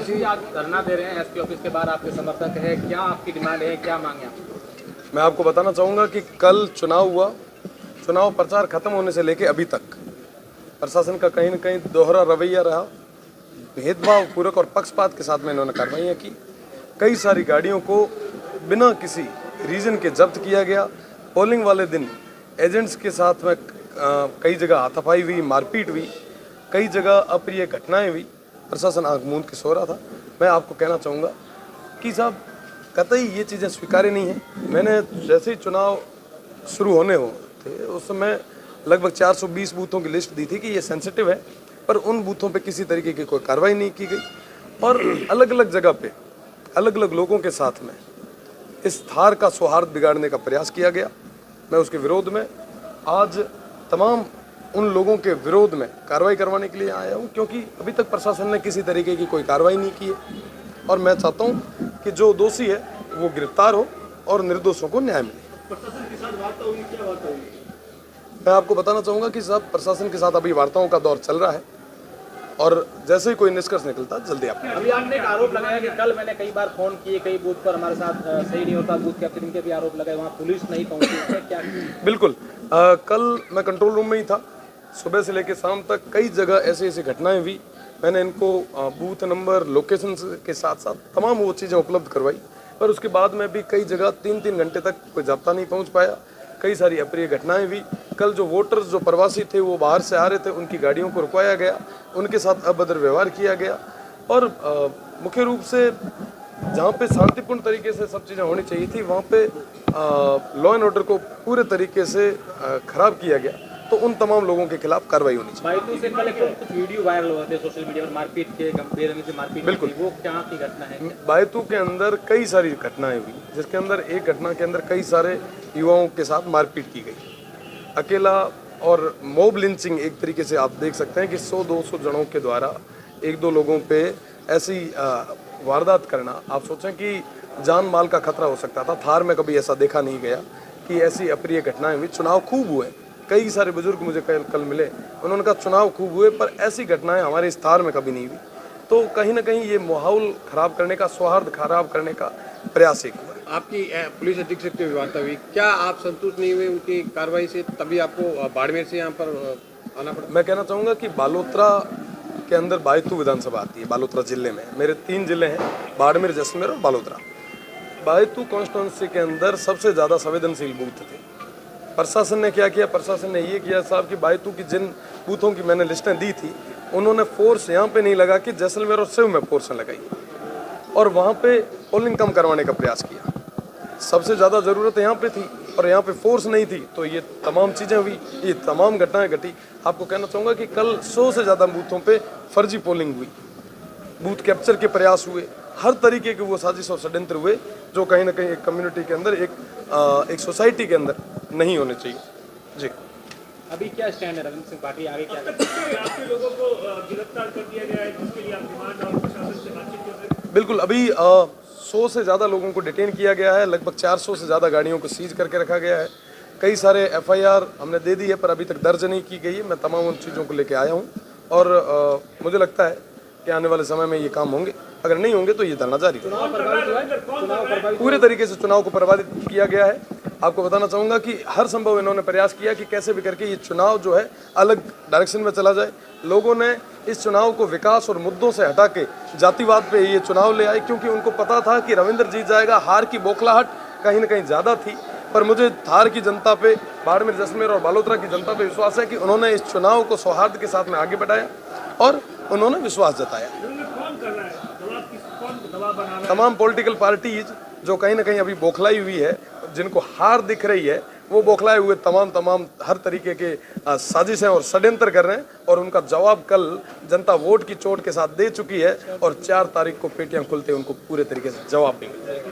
जी आज धरना दे रहे हैं एसपी ऑफिस के बाहर, आपके समर्थक है, क्या आपकी डिमांड है, क्या मांगे आप? मैं आपको बताना चाहूँगा कि कल चुनाव हुआ, चुनाव प्रचार खत्म होने से लेके अभी तक प्रशासन का कहीं न कहीं दोहरा रवैया रहा। भेदभाव पूर्वक और पक्षपात के साथ में इन्होंने कार्रवाइयाँ की। कई सारी गाड़ियों को बिना किसी रीज़न के जब्त किया गया। पोलिंग वाले दिन एजेंट्स के साथ में कई जगह हाथापाई हुई, मारपीट हुई, कई जगह अप्रिय घटनाएं हुई। प्रशासन आंख मूंद के सो रहा था। मैं आपको कहना चाहूँगा कि साहब कतई ये चीज़ें स्वीकार्य नहीं हैं। मैंने जैसे ही चुनाव शुरू होने हो थे उस समय लगभग 420 बूथों की लिस्ट दी थी कि ये सेंसिटिव है, पर उन बूथों पे किसी तरीके की कोई कार्रवाई नहीं की गई और अलग अलग जगह पे अलग अलग लोगों के साथ में इस थार का सौहार्द बिगाड़ने का प्रयास किया गया। मैं उसके विरोध में आज तमाम उन लोगों के विरोध में कार्रवाई करवाने के लिए आया हूँ, क्योंकि अभी तक प्रशासन ने किसी तरीके की कोई कार्रवाई नहीं की है और मैं चाहता हूँ कि जो दोषी है वो गिरफ्तार हो और निर्दोषों को न्याय मिले। प्रशासन के साथ वार्ता होगी, क्या वार्ता होगी? मैं आपको बताना चाहूँगा कि साहब प्रशासन के साथ अभी वार्ताओं का दौर चल रहा है और जैसे ही कोई निष्कर्ष निकलता जल्दी आप। अभी आपने एक आरोप लगाया कि कल मैंने कई बार फोन किए, कई बूथ पर हमारे साथ सही नहीं होता, बूथ कैप्टन के भी आरोप लगाए, वहाँ पुलिस नहीं पहुँची, क्या? बिल्कुल, कल मैं कंट्रोल रूम में ही था। सुबह से लेकर शाम तक कई जगह ऐसी ऐसी घटनाएं हुई। मैंने इनको बूथ नंबर, लोकेशन के साथ साथ तमाम वो चीज़ें उपलब्ध करवाई, पर उसके बाद में भी कई जगह 3-3 घंटे तक कोई जाब्ता नहीं पहुंच पाया। कई सारी अप्रिय घटनाएं हुई। कल जो वोटर्स जो प्रवासी थे वो बाहर से आ रहे थे, उनकी गाड़ियों को रुकवाया गया, उनके साथ अभद्र व्यवहार किया गया और मुख्य रूप से जहाँ पे शांतिपूर्ण तरीके से सब चीज़ें होनी चाहिए थी वहाँ पे लॉ एंड ऑर्डर को पूरे तरीके से खराब किया गया। तो उन तमाम लोगों के खिलाफ कार्रवाई होनी चाहिए। बायतू से कल कुछ वीडियो वायरल हुए थे सोशल मीडिया पर, मारपीट के, गंभीर से मारपीट। बिल्कुल, वो क्या की घटना है? बायतू के अंदर कई सारी घटनाएं हुई, जिसके अंदर एक घटना के अंदर कई सारे युवाओं के साथ मारपीट की गई। अकेला और मॉब लिंचिंग एक तरीके से आप देख सकते हैं कि 100-200 जनों के द्वारा 1-2 लोगों पे ऐसी वारदात करना, आप सोचें कि जान माल का खतरा हो सकता था। थार में कभी ऐसा देखा नहीं गया कि ऐसी अप्रिय घटनाएं हुई। चुनाव खूब हुए, कई सारे बुजुर्ग मुझे कल मिले, उन्होंने कहा चुनाव खूब हुए पर ऐसी घटनाएं हमारे इस थार में कभी नहीं हुई। तो कहीं ना कहीं ये माहौल खराब करने का, सौहार्द खराब करने का प्रयास एक हुआ। आपकी पुलिस अधीक्षक की वार्ता हुई, क्या आप संतुष्ट नहीं हुए उनकी कार्रवाई से, तभी आपको बाड़मेर से यहाँ पर आना पड़ा? मैं कहना चाहूँगा कि बालोतरा के अंदर बायतू विधानसभा आती है। बालोतरा जिले में मेरे 3 जिले हैं, बाड़मेर, जैसलमेर और बालोतरा। बायतू कॉन्स्टिट्यूंसी के अंदर सबसे ज़्यादा संवेदनशील बूथ थे। प्रशासन ने क्या किया? प्रशासन ने ये किया साहब कि बायतू की जिन बूथों की मैंने लिस्टें दी थी उन्होंने फोर्स यहाँ पे नहीं लगा कि जैसलमेर और सिव में फोर्स लगाई और वहाँ पे पोलिंग कम करवाने का प्रयास किया। सबसे ज़्यादा ज़रूरत यहाँ पे थी और यहाँ पे फोर्स नहीं थी, तो ये तमाम चीज़ें हुई, ये तमाम घटनाएं घटी। आपको कहना चाहूँगा कि कल 100 से ज़्यादा बूथों पे फर्जी पोलिंग हुई, बूथ कैप्चर के प्रयास हुए, हर तरीके के वो साजिश और षड्यंत्र हुए जो कहीं ना कहीं एक कम्युनिटी के अंदर, एक सोसाइटी के अंदर नहीं होने चाहिए। जी, अभी क्या स्टैंड है रविंद्र सिंह पाटिल, आगे क्या करते हैं? आपके लोगों को गिरफ्तार कर दिया गया है, जिसके लिए आप डिमांड और प्रशासन से बातचीत कर रहे हैं? बिल्कुल, अभी 100 से ज़्यादा लोगों को डिटेन किया गया है, लगभग 400 से ज़्यादा गाड़ियों को सीज करके रखा गया है। कई सारे FIR हमने दे दी है पर अभी तक दर्ज नहीं की गई है। मैं तमाम उन चीज़ों को लेके आया हूँ और मुझे लगता है कि आने वाले समय में ये काम होंगे, अगर नहीं होंगे तो ये धरना जारी रहेगा। पूरे तरीके से चुनाव को प्रभावित किया गया है। आपको बताना चाहूँगा कि हर संभव इन्होंने प्रयास किया कि कैसे भी करके ये चुनाव जो है अलग डायरेक्शन में चला जाए। लोगों ने इस चुनाव को विकास और मुद्दों से हटा के जातिवाद पे ये चुनाव ले आए, क्योंकि उनको पता था कि रविंद्र जीत जाएगा। हार की बौखलाहट कहीं ना कहीं ज़्यादा थी, पर मुझे थार की जनता पे, बाड़मेर, जैसलमेर और बालोतरा की जनता पे विश्वास है कि उन्होंने इस चुनाव को सौहार्द के साथ में आगे बढ़ाया और उन्होंने विश्वास जताया। कौन कर रहा है कौन दबाव बना रहा है? तमाम पॉलिटिकल पार्टीज जो कहीं ना कहीं अभी बौखलाई हुई है, जिनको हार दिख रही है, वो बौखलाए हुए तमाम हर तरीके के साजिशें और षड्यंत्र कर रहे हैं और उनका जवाब कल जनता वोट की चोट के साथ दे चुकी है और 4 तारीख को पेटियां खुलते उनको पूरे तरीके से जवाब भी मिलेगा।